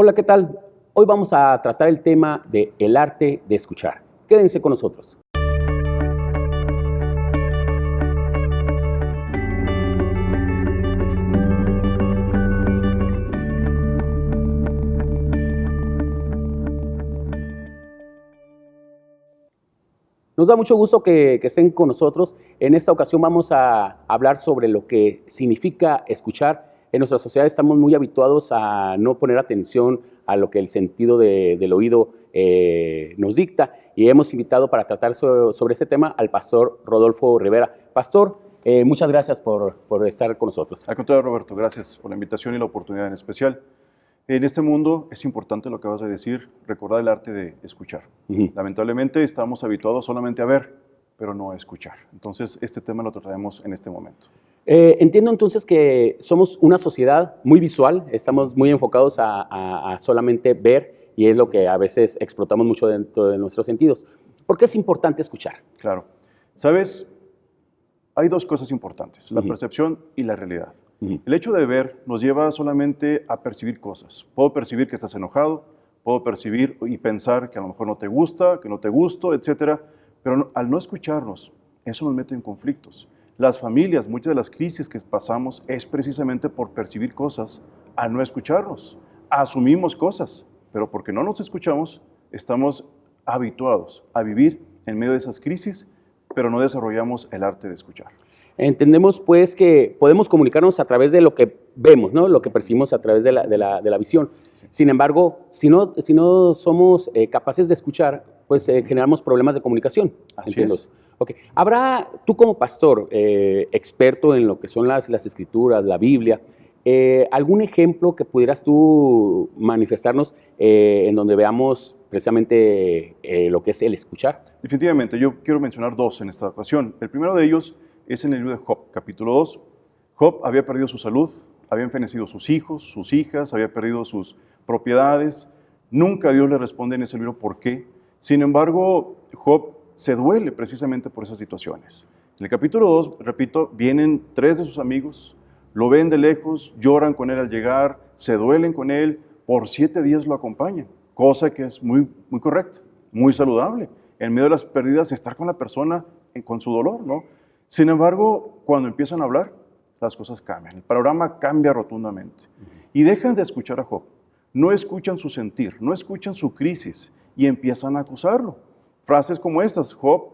Hola, ¿qué tal? Hoy vamos a tratar el tema de el arte de escuchar. Quédense con nosotros. Nos da mucho gusto que estén con nosotros. En esta ocasión vamos a hablar sobre lo que significa escuchar. En nuestra sociedad estamos muy habituados a no poner atención a lo que el sentido del oído nos dicta, y hemos invitado para tratar sobre este tema al pastor Rodolfo Rivera. Pastor, muchas gracias por estar con nosotros. Al contrario, Roberto, gracias por la invitación y la oportunidad en especial. En este mundo es importante lo que vas a decir, recordar el arte de escuchar. Lamentablemente estamos habituados solamente a ver, pero no a escuchar. Entonces, este tema lo trataremos en este momento. Entiendo entonces que somos una sociedad muy visual, estamos muy enfocados a solamente ver, y es lo que a veces explotamos mucho dentro de nuestros sentidos. ¿Por qué es importante escuchar? Claro. ¿Sabes? Hay dos cosas importantes, la percepción y la realidad. El hecho de ver nos lleva solamente a percibir cosas. Puedo percibir que estás enojado, puedo percibir y pensar que a lo mejor no te gusta, que no te gusto, etc. Pero al no escucharnos, eso nos mete en conflictos. Las familias, muchas de las crisis que pasamos es precisamente por percibir cosas, al no escucharnos. Asumimos cosas, pero porque no nos escuchamos, estamos habituados a vivir en medio de esas crisis, pero no desarrollamos el arte de escuchar. Entendemos pues que podemos comunicarnos a través de lo que vemos, ¿no? Lo que percibimos a través de la visión. Sí. Sin embargo, si no somos capaces de escuchar, pues generamos problemas de comunicación. Así es. Okay. ¿Habrá, tú como pastor, experto en lo que son las escrituras, la Biblia, algún ejemplo que pudieras tú manifestarnos en donde veamos precisamente lo que es el escuchar? Definitivamente, yo quiero mencionar dos en esta ocasión. El primero de ellos es en el libro de Job, capítulo 2. Job había perdido su salud, habían fenecido sus hijos, sus hijas, había perdido sus propiedades. Nunca Dios le responde en ese libro por qué. Sin embargo, Job se duele precisamente por esas situaciones. En el capítulo 2, repito, vienen 3 de sus amigos, lo ven de lejos, lloran con él al llegar, se duelen con él, por 7 días lo acompañan, cosa que es muy correcta, muy saludable. En medio de las pérdidas, estar con la persona con su dolor, ¿no? Sin embargo, cuando empiezan a hablar, las cosas cambian, el panorama cambia rotundamente. Y dejan de escuchar a Job, no escuchan su sentir, no escuchan su crisis y empiezan a acusarlo. Frases como estas: Job,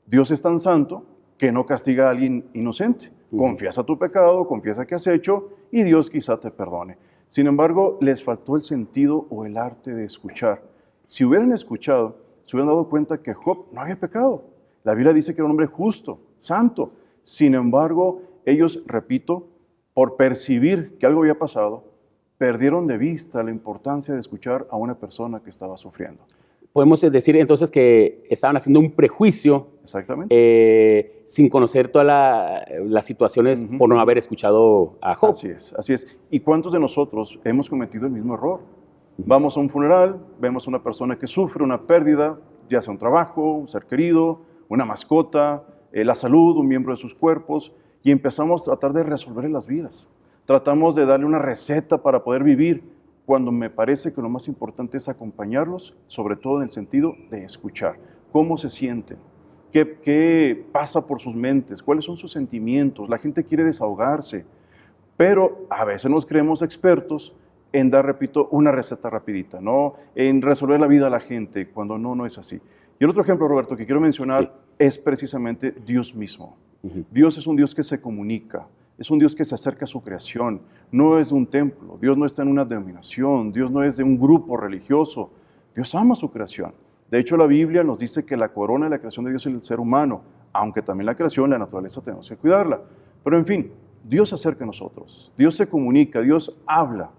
Dios es tan santo que no castiga a alguien inocente. Confiesa tu pecado, confiesa que has hecho y Dios quizá te perdone. Sin embargo, les faltó el sentido o el arte de escuchar. Si hubieran escuchado, se hubieran dado cuenta que Job no había pecado. La Biblia dice que era un hombre justo, santo. Sin embargo, ellos, repito, por percibir que algo había pasado, perdieron de vista la importancia de escuchar a una persona que estaba sufriendo. Podemos decir entonces que estaban haciendo un prejuicio. Exactamente. Sin conocer todas las situaciones por no haber escuchado a Job. Así es. ¿Y cuántos de nosotros hemos cometido el mismo error? Vamos a un funeral, vemos a una persona que sufre una pérdida, ya sea un trabajo, un ser querido, una mascota, la salud, un miembro de sus cuerpos, y empezamos a tratar de resolver las vidas. Tratamos de darle una receta para poder vivir, cuando me parece que lo más importante es acompañarlos, sobre todo en el sentido de escuchar. ¿Cómo se sienten? ¿Qué pasa por sus mentes? ¿Cuáles son sus sentimientos? La gente quiere desahogarse, pero a veces nos creemos expertos en dar, repito, una receta rapidita, ¿no? En resolver la vida a la gente, cuando no es así. Y el otro ejemplo, Roberto, que quiero mencionar es precisamente Dios mismo. Dios es un Dios que se comunica, es un Dios que se acerca a su creación, no es de un templo, Dios no está en una denominación, Dios no es de un grupo religioso, Dios ama su creación. De hecho, la Biblia nos dice que la corona de la creación de Dios es el ser humano, aunque también la creación, la naturaleza, tenemos que cuidarla. Pero en fin, Dios se acerca a nosotros, Dios se comunica, Dios habla.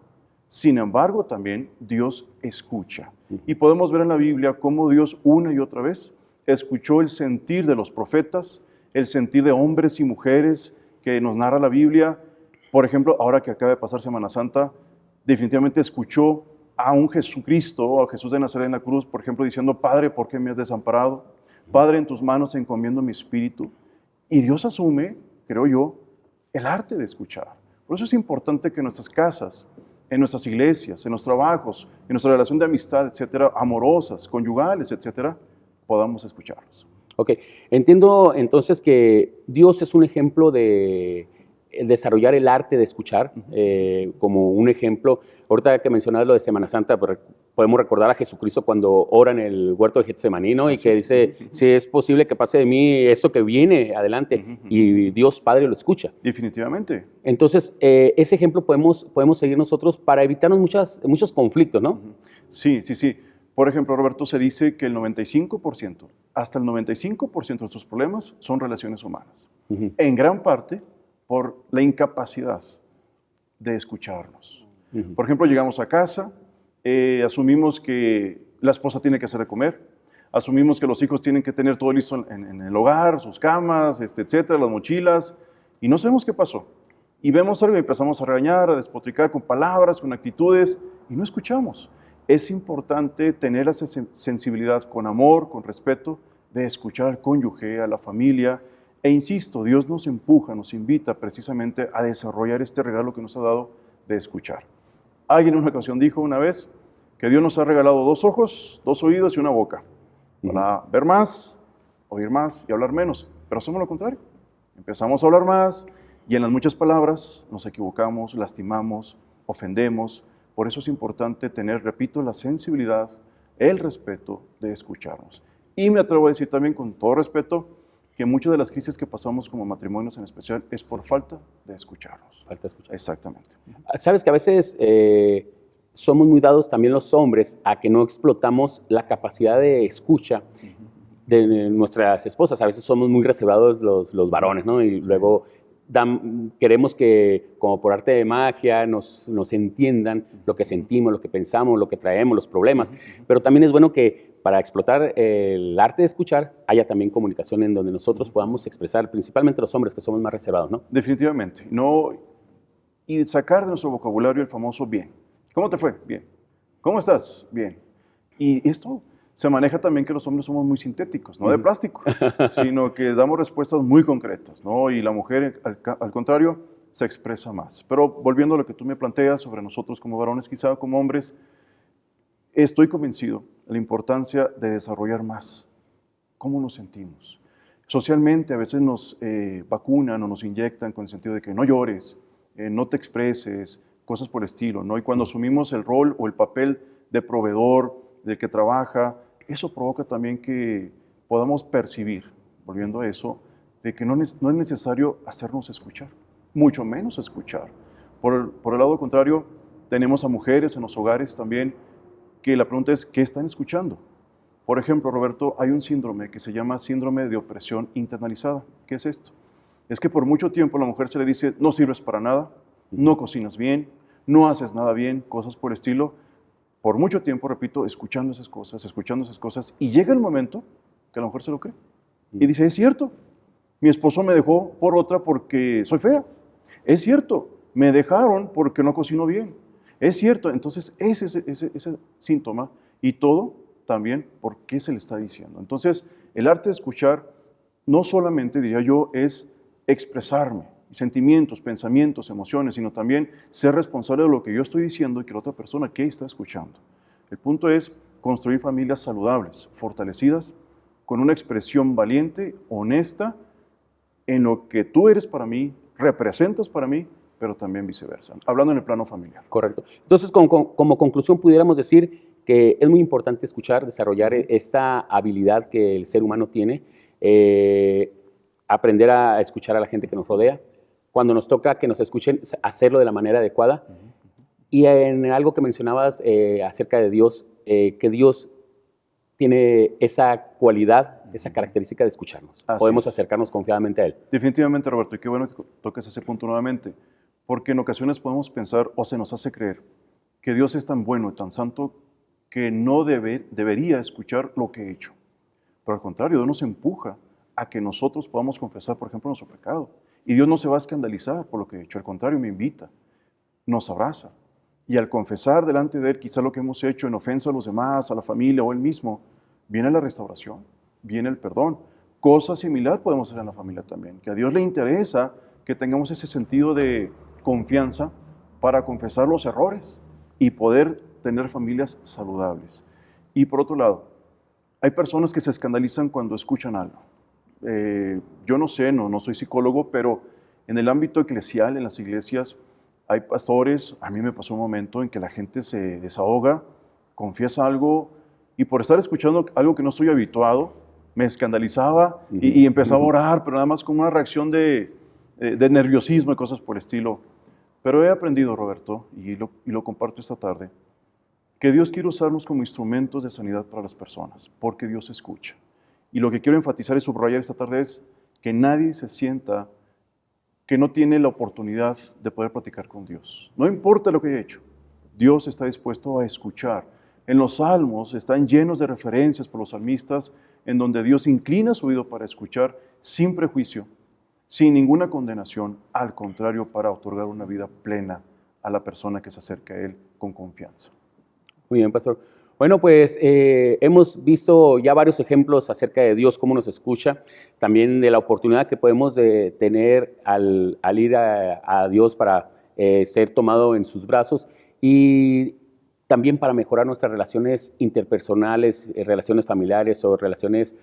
Sin embargo, también Dios escucha. Y podemos ver en la Biblia cómo Dios una y otra vez escuchó el sentir de los profetas, el sentir de hombres y mujeres que nos narra la Biblia. Por ejemplo, ahora que acaba de pasar Semana Santa, definitivamente escuchó a un Jesucristo, a Jesús de Nazaret en la cruz, por ejemplo, diciendo: Padre, ¿por qué me has desamparado? Padre, en tus manos encomiendo mi espíritu. Y Dios asume, creo yo, el arte de escuchar. Por eso es importante que en nuestras casas en nuestras iglesias, en los trabajos, en nuestra relación de amistad, etcétera, amorosas, conyugales, etcétera, podamos escucharlos. Ok, entiendo entonces que Dios es un ejemplo de desarrollar el arte de escuchar, como un ejemplo. Ahorita que mencionabas lo de Semana Santa, pues, podemos recordar a Jesucristo cuando ora en el huerto de Getsemaní, ¿no? Y que dice, si es posible que pase de mí eso que viene adelante, y Dios Padre lo escucha. Definitivamente. Entonces, ese ejemplo podemos seguir nosotros para evitarnos muchos conflictos, ¿no? Sí, sí, sí. Por ejemplo, Roberto, se dice que el 95%, hasta el 95% de nuestros problemas son relaciones humanas. En gran parte por la incapacidad de escucharnos. Por ejemplo, llegamos a casa, asumimos que la esposa tiene que hacer de comer, asumimos que los hijos tienen que tener todo listo en el hogar, sus camas, etcétera, las mochilas, y no sabemos qué pasó. Y vemos algo y empezamos a regañar, a despotricar con palabras, con actitudes, y no escuchamos. Es importante tener esa sensibilidad con amor, con respeto, de escuchar al cónyuge, a la familia. E insisto, Dios nos empuja, nos invita precisamente a desarrollar este regalo que nos ha dado de escuchar. Alguien en una ocasión dijo una vez que Dios nos ha regalado 2 ojos, 2 oídos y una boca, para ver más, oír más y hablar menos. Pero hacemos lo contrario. Empezamos a hablar más y en las muchas palabras nos equivocamos, lastimamos, ofendemos. Por eso es importante tener, repito, la sensibilidad, el respeto de escucharnos. Y me atrevo a decir también con todo respeto que muchas de las crisis que pasamos como matrimonios en especial es por falta de escucharnos. Falta de escuchar. Exactamente. Sabes que a veces somos muy dados también los hombres a que no explotamos la capacidad de escucha de nuestras esposas. A veces somos muy reservados los varones, ¿no? Y luego queremos que, como por arte de magia, nos entiendan lo que sentimos, lo que pensamos, lo que traemos, los problemas. Pero también es bueno que para explotar el arte de escuchar haya también comunicación en donde nosotros podamos expresar, principalmente los hombres que somos más reservados, ¿no? Definitivamente. No, y sacar de nuestro vocabulario el famoso bien. ¿Cómo te fue? Bien. ¿Cómo estás? Bien. Y esto se maneja también que los hombres somos muy sintéticos, no de plástico, sino que damos respuestas muy concretas, ¿no? Y la mujer, al contrario, se expresa más. Pero volviendo a lo que tú me planteas sobre nosotros como varones, quizá como hombres, estoy convencido de la importancia de desarrollar más cómo nos sentimos. Socialmente a veces nos vacunan o nos inyectan con el sentido de que no llores, no te expreses, cosas por el estilo, ¿no? Y cuando asumimos el rol o el papel de proveedor, del que trabaja, eso provoca también que podamos percibir, volviendo a eso, de que no es necesario hacernos escuchar, mucho menos escuchar. Por el lado contrario, tenemos a mujeres en los hogares también que la pregunta es, ¿qué están escuchando? Por ejemplo, Roberto, hay un síndrome que se llama síndrome de opresión internalizada. ¿Qué es esto? Es que por mucho tiempo a la mujer se le dice, no sirves para nada, no cocinas bien, no haces nada bien, cosas por el estilo. Por mucho tiempo, repito, escuchando esas cosas, y llega el momento que la mujer se lo cree. Y dice, es cierto, mi esposo me dejó por otra porque soy fea. Es cierto, me dejaron porque no cocino bien. Es cierto, entonces ese síntoma y todo también por qué se le está diciendo. Entonces, el arte de escuchar no solamente, diría yo, es expresarme, sentimientos, pensamientos, emociones, sino también ser responsable de lo que yo estoy diciendo y que la otra persona qué está escuchando. El punto es construir familias saludables, fortalecidas, con una expresión valiente, honesta, en lo que tú eres para mí, representas para mí, pero también viceversa, hablando en el plano familiar. Correcto. Entonces, como conclusión, pudiéramos decir que es muy importante escuchar, desarrollar esta habilidad que el ser humano tiene, aprender a escuchar a la gente que nos rodea, cuando nos toca que nos escuchen, hacerlo de la manera adecuada. Y en algo que mencionabas acerca de Dios, que Dios tiene esa cualidad, esa característica de escucharnos. Así Podemos es. acercarnos confiadamente a Él. Definitivamente, Roberto, y qué bueno que toques ese punto nuevamente, porque en ocasiones podemos pensar o se nos hace creer que Dios es tan bueno y tan santo que no debería escuchar lo que he hecho. Pero al contrario, Dios nos empuja a que nosotros podamos confesar, por ejemplo, nuestro pecado. Y Dios no se va a escandalizar por lo que he hecho, al contrario, me invita, nos abraza. Y al confesar delante de Él quizá lo que hemos hecho en ofensa a los demás, a la familia o Él mismo, viene la restauración, viene el perdón. Cosa similar podemos hacer en la familia también, que a Dios le interesa que tengamos ese sentido de confianza para confesar los errores y poder tener familias saludables. Y por otro lado, hay personas que se escandalizan cuando escuchan algo. Yo no sé, no soy psicólogo, pero en el ámbito eclesial, en las iglesias, hay pastores, a mí me pasó un momento en que la gente se desahoga, confiesa algo, y por estar escuchando algo que no estoy habituado, me escandalizaba y empezaba a orar, pero nada más con una reacción de nerviosismo y cosas por el estilo. Pero he aprendido, Roberto, y lo comparto esta tarde, que Dios quiere usarnos como instrumentos de sanidad para las personas, porque Dios escucha. Y lo que quiero enfatizar y subrayar esta tarde es que nadie se sienta que no tiene la oportunidad de poder platicar con Dios. No importa lo que haya hecho, Dios está dispuesto a escuchar. En los salmos están llenos de referencias por los salmistas en donde Dios inclina su oído para escuchar sin prejuicio, sin ninguna condenación, al contrario, para otorgar una vida plena a la persona que se acerca a Él con confianza. Muy bien, pastor. Bueno, pues hemos visto ya varios ejemplos acerca de Dios, cómo nos escucha, también de la oportunidad que podemos tener al ir a Dios para ser tomado en sus brazos y también para mejorar nuestras relaciones interpersonales, relaciones familiares o relaciones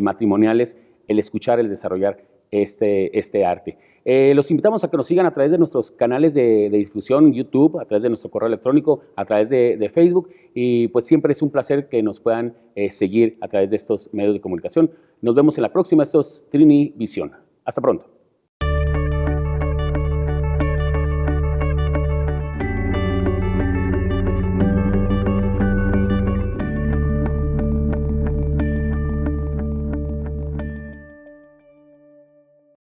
matrimoniales, el escuchar, el desarrollar este arte. Los invitamos a que nos sigan a través de nuestros canales de difusión, YouTube, a través de nuestro correo electrónico, a través de Facebook, y pues siempre es un placer que nos puedan seguir a través de estos medios de comunicación. Nos vemos en la próxima. Esto es Trini Visión. Hasta pronto.